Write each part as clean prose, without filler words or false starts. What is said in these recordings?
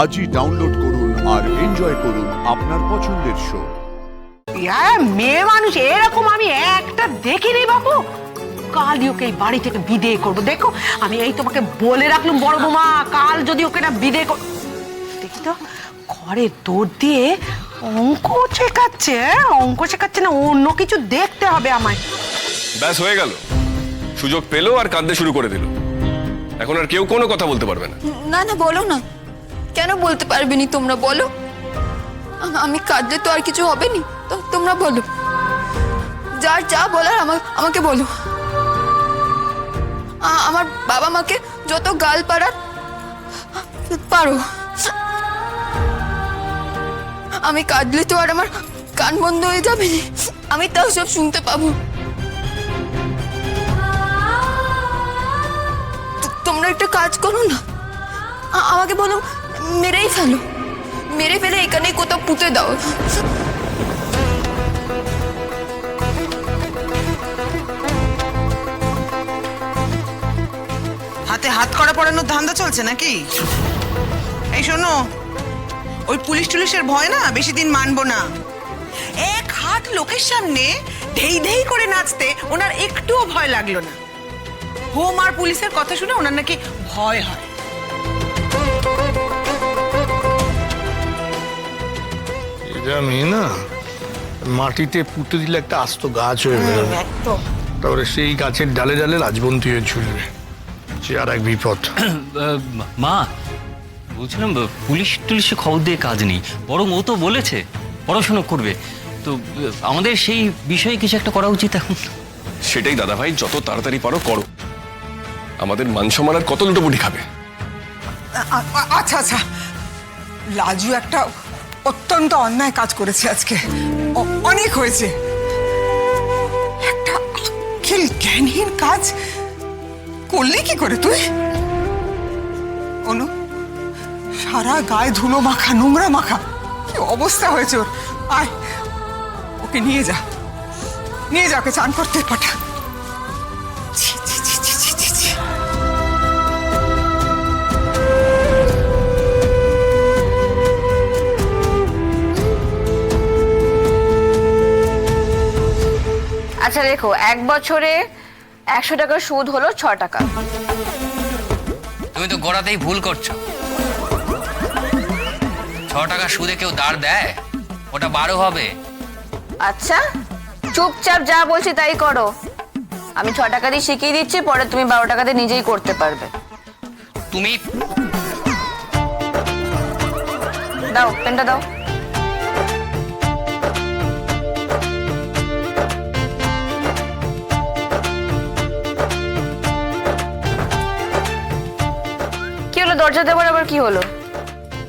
আজই ডাউনলোড করুন আর এনজয় করুন আপনার পছন্দের শো। মেয়ে মানুষ এরকম আমি একটা দেখিনি বাবু। কালই ওকে এই বাড়ি থেকে বিদেয় করবো। দেখো আমি এই তোমাকে বলে রাখলাম বড় বৌমা, কাল যদি ওকে না বিদেয় কর, দেখি তো ঘরে দৌড় দিয়ে অঙ্ক শেখাচ্ছে। অঙ্ক শেখাচ্ছে না, অন্য কিছু দেখতে হবে আমায়। ব্যাস হয়ে গেল, সুযোগ পেলো আর কাঁদতে শুরু করে দিল। এখন আর কেউ কোনো কথা বলতে পারবে না। না না বলো না, কেন বলতে পারবে নি? তোমরা বলো, আমি কাঁদলে তো আর কিছু হবে নি। তো তোমরা বলো, যার যা বলার আমাকে বলো। আমার বাবা মাকে যত গাল পারার পারো। আমি কাঁদলে তো আর আমার কান বন্ধ হয়ে যাবে না, আমি তাও সব শুনতে পাবো। তোমরা একটা কাজ করো না, আমাকে বলো মেরেই ফেলো, মেরে ফেলে এখানে কোথাও পুঁতে দাও। হাতে হাত করা পড়ানোর ধান্দা চলছে নাকি? এই শোনো, ওই পুলিশ টুলিশের ভয় না বেশি দিন মানবো না। এক হাত লোকের সামনে ঢেই ঢেই করে নাচতে ওনার একটুও ভয় লাগলো না। হোম আর পুলিশের কথা শুনে ওনার নাকি ভয় হয়। এটা মেয়ে না, মাটিতে পুঁতে দিলে একটা আস্ত গাছ হয়ে বেরোবে, তারপরে সেই গাছের ডালে ডালে রাজবন্তী হয়ে ঝুলবে। সে আর এক বিপদ। মা বলছিলাম, পুলিশ টুলিশে খবর দিয়ে কাজ নেই, বরং ও তো বলেছে পড়াশোনা করবে, তো আমাদের সেই বিষয়ে কিছু একটা করা উচিত এখন। সেটাই দাদা ভাই, যত তাড়াতাড়ি পারো করো। আমাদের মান সম্মান আর কত লুটোপুটি খাবে? আচ্ছা আচ্ছা, লাজু একটা অত্যন্ত অন্যায় কাজ করেছে আজকে, অনেক হয়েছে। একটা আক্কেল জ্ঞানহীন কাজ করলি কি করে তুই? অনু, সারা গায়ে ধুলো মাখা, নোংরা মাখা, কি অবস্থা হয়েছে ওর। আয় ওকে নিয়ে যা, নিয়ে যা, ওকে চান করতে পাঠা। ছি ছি ছি ছি ছি ছি ছি। আচ্ছা দেখো, 1 বছরে 100 টাকার সুদ হলো 6 টাকা। তুমি তো গোড়াতেই ভুল করছো। 6 টাকা সুদে কেউ দাঁড় দেয়? ওটা 12 হবে। আচ্ছা চুপচাপ যা বলছি তাই করো। আমি 6 টাকা দিয়ে শিখিয়ে দিচ্ছি, পরে তুমি 12 টাকা দিয়ে নিজেই করতে পারবে। তুমি দাও পেনটা দাও। কি হলো? দরজা দেওয়ার আবার কি হলো?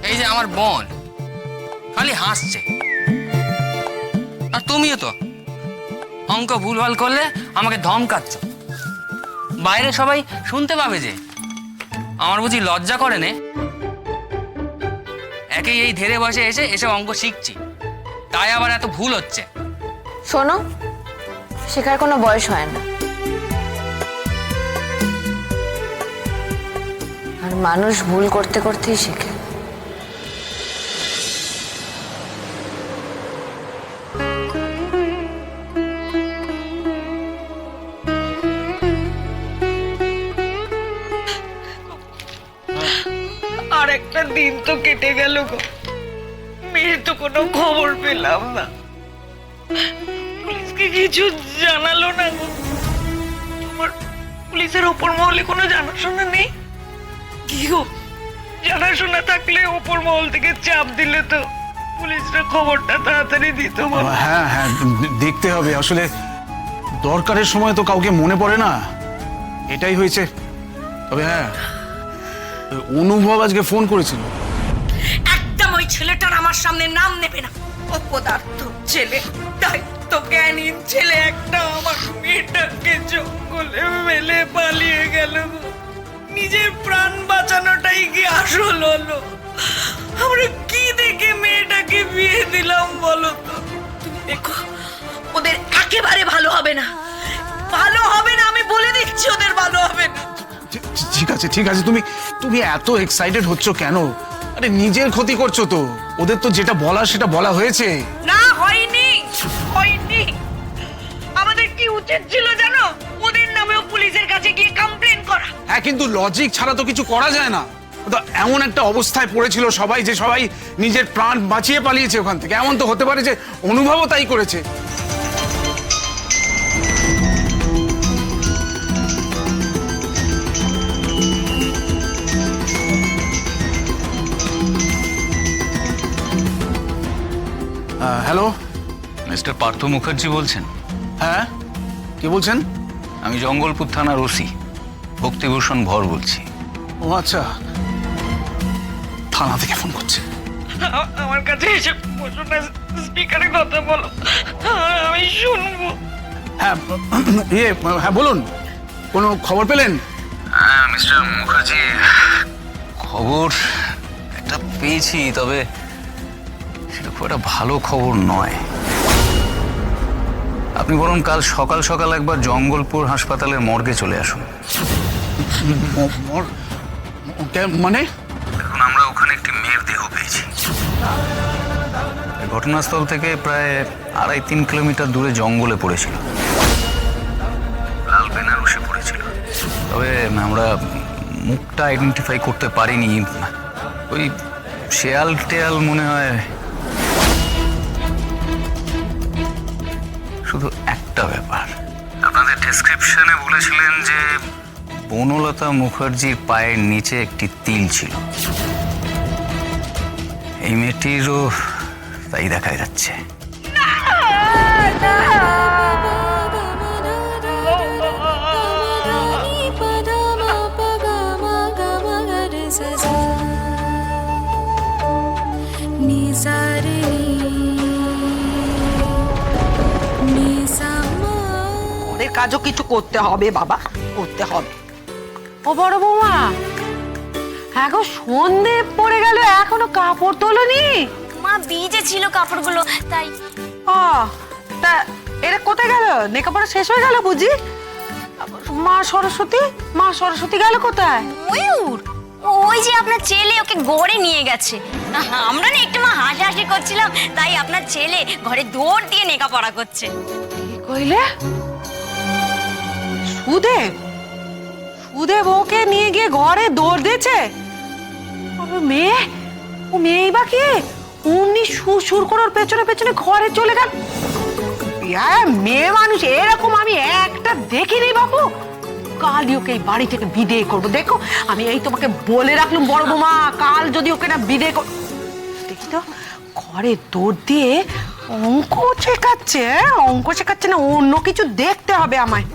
এই যে আমার বোন খালি হাসছে, আর তুমিও তো অঙ্ক ভুলভাল করলে আমাকে ধমকাচ্ছ। বাইরে সবাই শুনতে পাবে যে। আমার বুঝি লজ্জা করে নে? একেই এই ধীরে বসে এসে এসব অঙ্ক শিখছি, তাই আবার এত ভুল হচ্ছে। শোনো, শেখার কোনো বয়স হয় না, আর মানুষ ভুল করতে করতেই শেখে। আর একটা দিন তো কেটে গেল গো, মেয়ের তো কোনো খবর পেলাম না। পুলিশকে কিছু জানালো না গো? তোমার পুলিশের ওপর মহলে কোনো জানাশোনা নেই কি গো? জানাশোনা থাকলে ওপর মহল থেকে চাপ দিলে তো পুলিশরা খবরটা তাড়াতাড়ি দিত। হ্যাঁ হ্যাঁ, দেখতে হবে। আসলে দরকারের সময় তো কাউকে মনে পড়ে না, এটাই হয়েছে। তবে হ্যাঁ, অনুভব আজকে ফোন করেছিল। একদম ওই ছেলেটার আমার সামনে নাম নেবে না। অপদার্থ ছেলে, দায়িত্ব জ্ঞানহীন ছেলে একটা, আমার মেয়েটাকে জঙ্গলে মেলে পালিয়ে গেল। নিজের প্রাণ বাঁচানোটাই কি আসল হলো? আমরা কি দেখে মেয়েটাকে বিয়ে দিলাম বলো তো? তুমি দেখো, ওদের একেবারে ভালো হবে না, ভালো হবে না, আমি বলে দিচ্ছি ওদের ভালো হবে না। ঠিক আছে ঠিক আছে, তুমি এত এক্সাইটেড হচ্ছ কেন? আরে নিজের ক্ষতি করছো তো, ওদের তো যেটা বলা সেটা বলা হয়েছে। না, হয়নি হয়নি। আমাদের কি উচিত ছিল জানো? ওদের নামেও পুলিশের কাছে গিয়ে কমপ্লেন করা। হ্যাঁ, কিন্তু লজিক ছাড়া তো কিছু করা যায় না। তো এমন একটা অবস্থায় পড়েছিল সবাই যে সবাই নিজের প্রাণ বাঁচিয়ে পালিয়েছে ওখান থেকে। এমন তো হতে পারে যে অনুভবও তাই করেছে। হ্যালো, মিস্টার পার্থ মুখার্জি বলছেন? হ্যাঁ, কে বলছেন? আমি জঙ্গলপুর থানার ওসি ভক্তিভূষণ ভর বলছি। ও আচ্ছা, থানা থেকে ফোন করছে। আমার কাছে এসে বসো না, স্পিকারে কথা বলো, আমি শুনবো। হ্যাঁ, হ্যাঁ বলুন, কোনো খবর পেলেন? হ্যাঁ মিস্টার মুখার্জি, খবর একটা পেয়েছি, তবে সেটা খুব একটা ভালো খবর নয়। আপনি বরং কাল সকাল সকাল একবার জঙ্গলপুর হাসপাতালের মর্গে চলে আসুন। মানে? দেখুন, আমরা ওখানে একটি মেয়ের দেহ পেয়েছি। ঘটনাস্থল থেকে প্রায় 2.5-3 কিলোমিটার দূরে জঙ্গলে পড়েছিল, লাল বেনারসে পড়েছিল। তবে আমরা মুখটা আইডেন্টিফাই করতে পারিনি। ওই শেয়াল টেয়াল মনে হয়। শুধু একটা ব্যাপার, আপনাদের ডেসক্রিপশনে বলেছিলেন যে বনলতা মুখার্জির পায়ের নিচে একটি তিল ছিল। এই মেয়েটিরও তাই দেখা যাচ্ছে। ওদের কাজও কিছু করতে হবে বাবা, করতে হবে। ও বড় বৌমা, এখন সন্ধে পড়ে গেল, এখনো কাপড় তোলনি? মা ভিজে ছিল কাপড়গুলো, তাই। ও তা এরা কোথায় গেল? লেখাপড়া শেষ হয়ে গেল বুঝি? মা সরস্বতী গেল কোথায়? ময়ূর, ওই যে আপনার ছেলে ওকে ঘরে নিয়ে গেছে। আমরা না একটু মা হাসাহাসি করছিলাম, তাই আপনার ছেলে ঘরে দৌড় দিয়ে লেখাপড়া করছে। কি কইলে? সুদেব ওকে নিয়ে গিয়ে ঘরে দৌড় দিয়েছে? মেয়ে বা কি অমনি সুর করে ওর পেছনে পেছনে ঘরে চলে গেল। মেয়ে মানুষ এরকম আমি একটা দেখিনি বাবু। কালই ওকে এই বাড়ি থেকে বিদেয় করবো। দেখো, আমি এই তোমাকে বলে রাখলাম বড় বৌমা, কাল যদি ওকে না বিদেয় কর, দেখি তো ঘরে দৌড় দিয়ে অঙ্ক শেখাচ্ছে না অন্য কিছু দেখতে হবে আমায়।